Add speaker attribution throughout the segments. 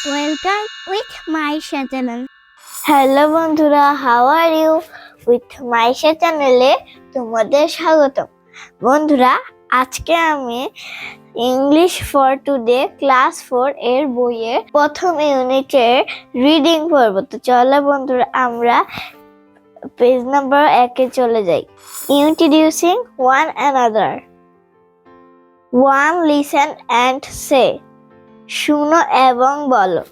Speaker 1: Welcome with Maisha channel.
Speaker 2: Hello বন্ধুরা, how are you? With Maisha চ্যানেলে তোমাদের স্বাগতম। বন্ধুরা, আজকে আমি ইংলিশ ফর টুডে ক্লাস 4 এর বইয়ের প্রথম ইউনিটের রিডিং পড়ব। তো চলো বন্ধুরা, আমরা পেজ নাম্বার 1 এ চলে যাই। Introducing one another. 1. Listen and say. শুনো এবং বলো।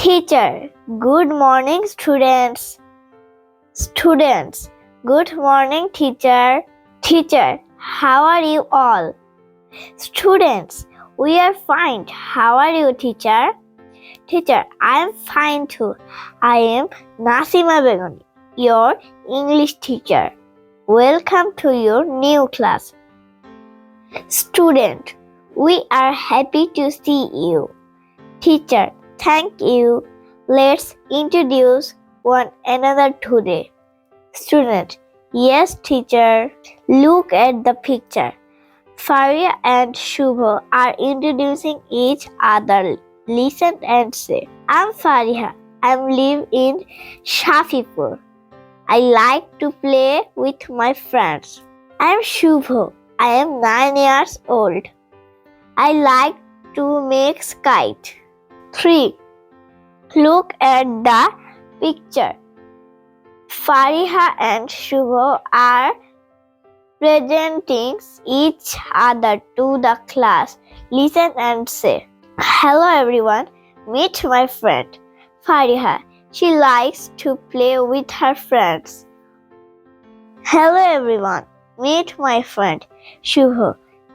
Speaker 2: Teacher, good morning students. Students, good morning teacher. Teacher, how are you all? Students, we are fine. How are you teacher? Teacher, I am fine too. I am Nasima Begoni, your English teacher. Welcome to your new class. Student, we are happy to see you. Teacher, thank you. Let's introduce one another today. Student, yes teacher. Look at the picture. Faria and Shubho are introducing each other. Listen and say. I'm Fariha. I live in Shafipur. I like to play with my friends. I'm Shubho. I am 9 years old. I like to make kite. 3. Look at the picture. Fariha and Shubho are presenting each other to the class. Listen and say. Hello everyone. Meet my friend Fariha. She likes to play with her friends. Hello everyone. Meet my friend Shubho.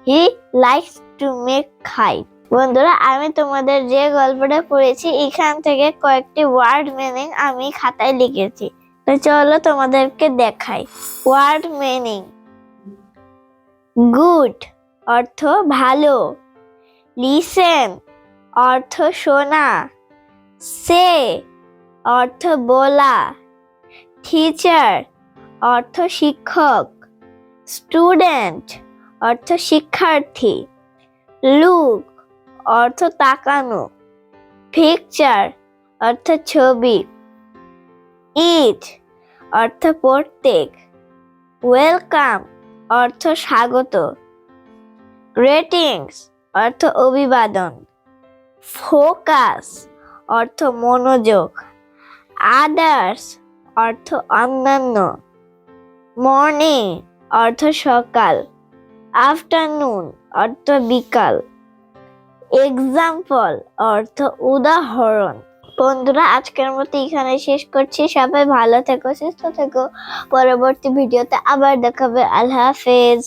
Speaker 2: He likes to make kite. বন্ধুরা, আমি তোমাদের যে গল্পটা পড়েছি এখান থেকে কয়েকটি word meaning আমি খাতায় লিখেছি। তো চলো তোমাদেরকে দেখাই। ওয়ার্ড মিনিং: গুড অর্থ ভালো, লিসেন অর্থ শোনা, সে অর্থ বলা, টিচার অর্থ শিক্ষক, স্টুডেন্ট অর্থ শিক্ষার্থী, লুক অর্থ তাকানো, পিকচার অর্থ ছবি, ইট অর্থ প্রত্যেক, ওয়েলকাম অর্থ স্বাগত, গ্রিটিংস অর্থ অভিবাদন, ফোকাস অর্থ মনোযোগ, আদার্স অর্থ অন্যান্য, মর্নিং অর্থ সকাল, আফটারনুন অর্থ বিকাল, এক্সাম্পল অর্থ উদাহরণ। বন্ধুরা, আজকের মতো এখানে শেষ করছি। সবাই ভালো থেকো, সুস্থ থেকো। পরবর্তী ভিডিওতে আবার দেখাবে। আল্লাহ হাফেজ।